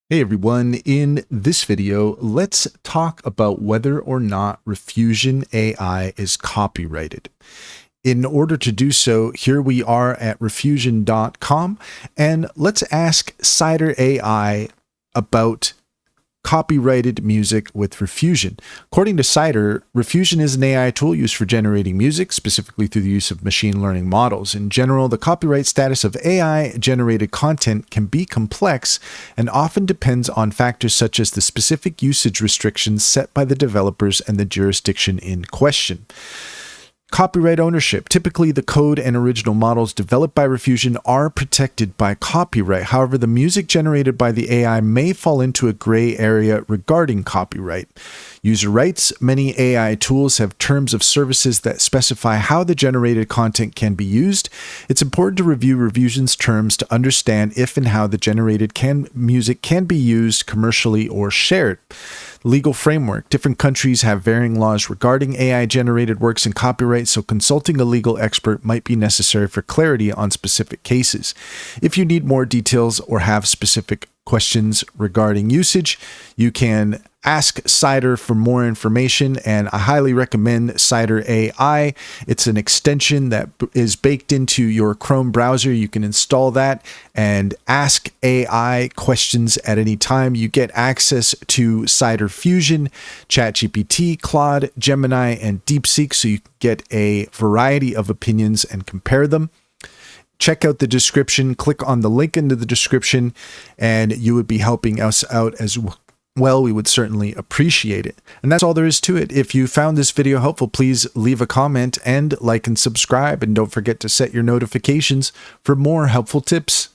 Hey everyone, in this video, let's talk about whether or not Riffusion AI is copyrighted. In order to do so, here we are at Riffusion.com, and let's ask Cider AI about copyrighted music with Riffusion. According to Cider, Riffusion is an AI tool used for generating music, specifically through the use of machine learning models. In general, the copyright status of AI-generated content can be complex and often depends on factors such as the specific usage restrictions set by the developers and the jurisdiction in question. Copyright ownership. Typically, the code and original models developed by Riffusion are protected by copyright. However, the music generated by the AI may fall into a gray area regarding copyright. User rights. Many AI tools have terms of services that specify how the generated content can be used. It's important to review Riffusion's terms to understand if and how the generated music can be used commercially or shared. Legal framework. Different countries have varying laws regarding AI-generated works and copyright, so consulting a legal expert might be necessary for clarity on specific cases. If you need more details or have specific questions regarding usage, you can ask Cider for more information, and I highly recommend Cider AI. It's an extension that is baked into your Chrome browser. You can install that and ask AI questions at any time. You get access to Cider Fusion, ChatGPT, Claude, Gemini, and DeepSeek, so you get a variety of opinions and compare them. Check out the description, click on the link into the description, and you would be helping us out as well. We would certainly appreciate it. And that's all there is to it. If you found this video helpful, please leave a comment and like and subscribe. And don't forget to set your notifications for more helpful tips.